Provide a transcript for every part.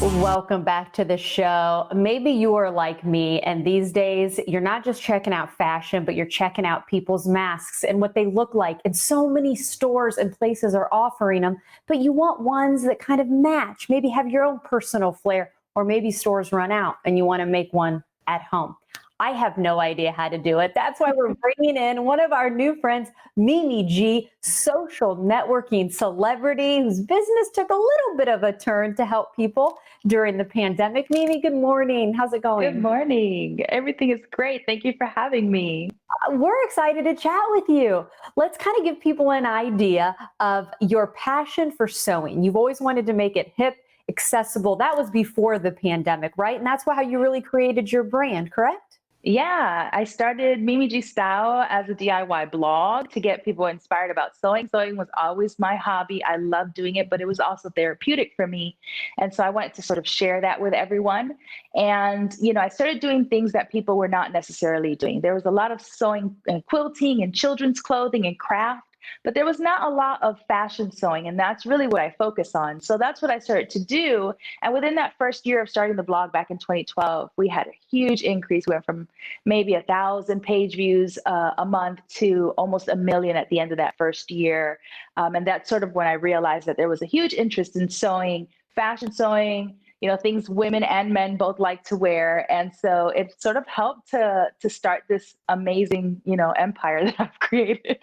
Welcome back to the show. Maybe you are like me, and these days you're not just checking out fashion, but you're checking out people's masks and what they look like. And so many stores and places are offering them, but you want ones that kind of match, maybe have your own personal flair, or maybe stores run out and you want to make one at home. I have no idea how to do it. That's why we're bringing in one of our new friends, Mimi G, social networking celebrity whose business took a little bit of a turn to help people during the pandemic. Mimi, good morning. How's it Good going? morning. Everything is great. Thank you for having me. We're excited to chat with you. Let's kind of give people an idea of your passion for sewing. You've always wanted to make it hip, accessible. That was before the pandemic, right? And that's how you really created your brand, correct? Yeah, I started Mimi G Style as a DIY blog to get people inspired about sewing. Sewing was always my hobby. I loved doing it, but it was also therapeutic for me. And so I wanted to sort of share that with everyone. And, I started doing things that people were not necessarily doing. There was a lot of sewing and quilting and children's clothing and craft. But there was not a lot of fashion sewing, and that's really what I focus on. So that's what I started to do. And within that first year of starting the blog back in 2012, we had a huge increase. We went from maybe 1,000 page views a month to almost 1 million at the end of that first year. And that's sort of when I realized that there was a huge interest in sewing, fashion sewing, things women and men both like to wear. And so it sort of helped to start this amazing, empire that I've created.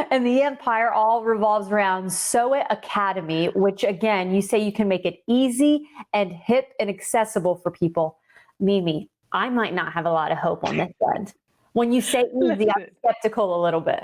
And the empire all revolves around Sew It Academy, which again, you say you can make it easy and hip and accessible for people. Mimi, I might not have a lot of hope on this end. When you say easy, I'm Listen. skeptical a little bit.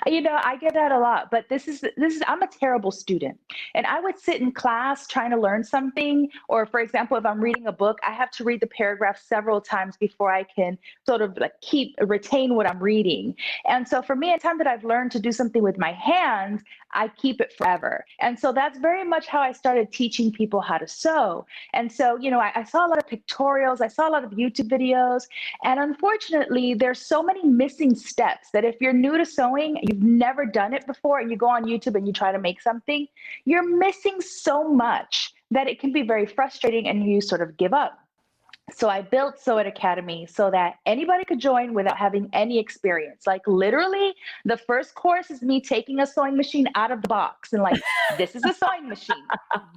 I get that a lot, but this is I'm a terrible student. And I would sit in class trying to learn something, or for example, if I'm reading a book, I have to read the paragraph several times before I can sort of like retain what I'm reading. And so for me, a time that I've learned to do something with my hands, I keep it forever. And so that's very much how I started teaching people how to sew. And so, I saw a lot of pictorials, I saw a lot of YouTube videos, and unfortunately, there's so many missing steps that if you're new to sewing, you've never done it before, and you go on YouTube and you try to make something, you're missing so much that it can be very frustrating and you sort of give up. So I built Sew It Academy so that anybody could join without having any experience. Like literally, the first course is me taking a sewing machine out of the box and like, this is a sewing machine,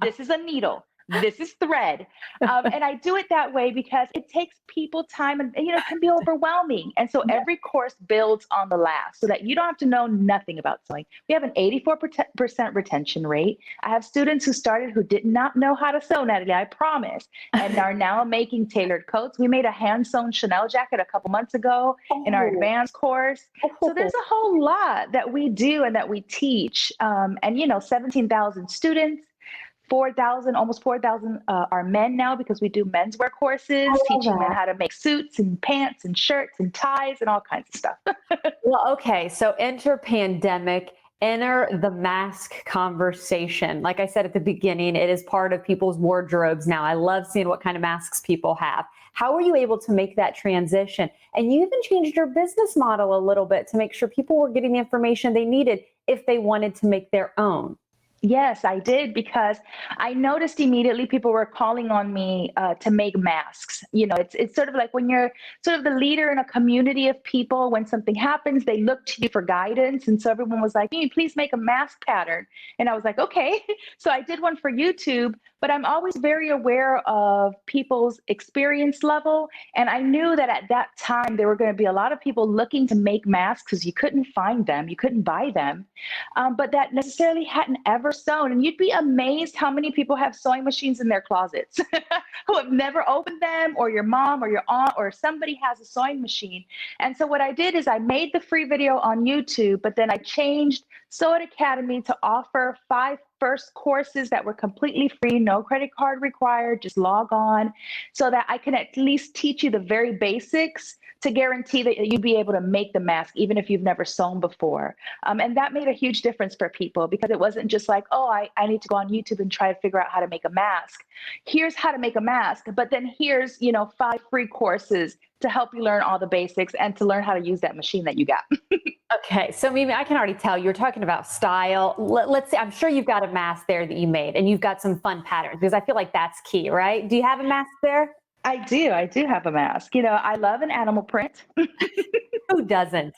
this is a needle, this is thread. And I do it that way because it takes people time and, it can be overwhelming. And so every course builds on the last so that you don't have to know nothing about sewing. We have an 84% retention rate. I have students who started who did not know how to sew, Natalie, I promise, and are now making tailored coats. We made a hand sewn Chanel jacket a couple months ago in our Oh, advanced course. So there's a whole lot that we do and that we teach. And 17,000 students. 4,000, almost 4,000 are men now because we do menswear I courses, love teaching men that. how to make suits and pants and shirts and ties and all kinds of stuff. Well, okay, so enter pandemic, enter the mask conversation. Like I said at the beginning, it is part of people's wardrobes now. I love seeing what kind of masks people have. How were you able to make that transition? And you even changed your business model a little bit to make sure people were getting the information they needed if they wanted to make their own. Yes, I did because I noticed immediately people were calling on me to make masks. It's sort of like when you're sort of the leader in a community of people. When something happens, they look to you for guidance, and so everyone was like, "Can you please make a mask pattern?" And I was like, "Okay." So I did one for YouTube, but I'm always very aware of people's experience level, and I knew that at that time there were going to be a lot of people looking to make masks because you couldn't find them, you couldn't buy them, but that necessarily hadn't ever sewn. And you'd be amazed how many people have sewing machines in their closets who have never opened them, or your mom or your aunt or somebody has a sewing machine. And so what I did is I made the free video on YouTube, but then I changed Sew It Academy to offer 5 first courses that were completely free, no credit card required, just log on, so that I can at least teach you the very basics to guarantee that you'd be able to make the mask even if you've never sewn before. And that made a huge difference for people because it wasn't just like, oh, I need to go on YouTube and try to figure out how to make a mask. Here's how to make a mask, but then here's, 5 free courses to help you learn all the basics and to learn how to use that machine that you got. Okay, so Mimi, I can already tell you're talking about style. Let's see, I'm sure you've got a mask there that you made and you've got some fun patterns because I feel like that's key, right? Do you have a mask there? I do have a mask. I love an animal print. Who doesn't?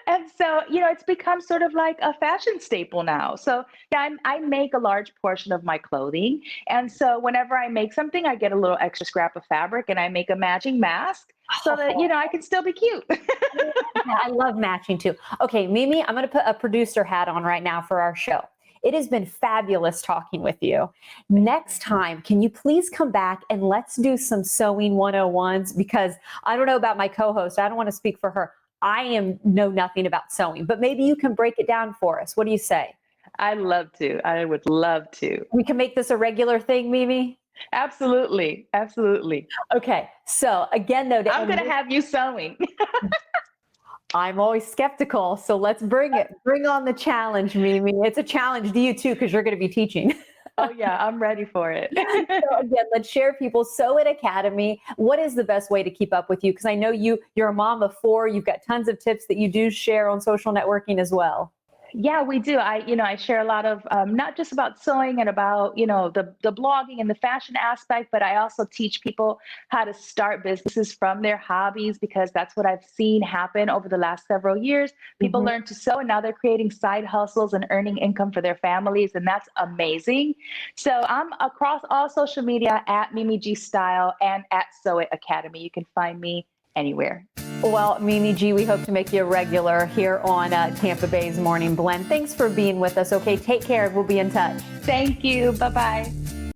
And so, it's become sort of like a fashion staple now. So, yeah, I make a large portion of my clothing. And so, whenever I make something, I get a little extra scrap of fabric and I make a matching mask so that, I can still be cute. Yeah, I love matching too. Okay, Mimi, I'm going to put a producer hat on right now for our show. It has been fabulous talking with you. Next time, can you please come back and let's do some sewing 101s? Because I don't know about my co-host. I don't want to speak for her. Know nothing about sewing, but maybe you can break it down for us. What do you say? I love to. I would love to. We can make this a regular thing, Mimi. Absolutely. Absolutely. Okay. So again, though, I'm going to have you sewing. I'm always skeptical. So let's bring it. Bring on the challenge, Mimi. It's a challenge to you too, because you're going to be teaching. Oh, yeah, I'm ready for it. So again, let's share people. Sew It Academy. What is the best way to keep up with you? Because I know you're a mom of 4. You've got tons of tips that you do share on social networking as well. Yeah, we do. I share a lot of not just about sewing and about, the blogging and the fashion aspect, but I also teach people how to start businesses from their hobbies because that's what I've seen happen over the last several years. People Mhm. learn to sew and now they're creating side hustles and earning income for their families, and that's amazing. So I'm across all social media at Mimi G Style and at Sew It Academy. You can find me anywhere. Well, Mimi G, we hope to make you a regular here on Tampa Bay's Morning Blend. Thanks for being with us. Okay, take care. We'll be in touch. Thank you. Bye-bye.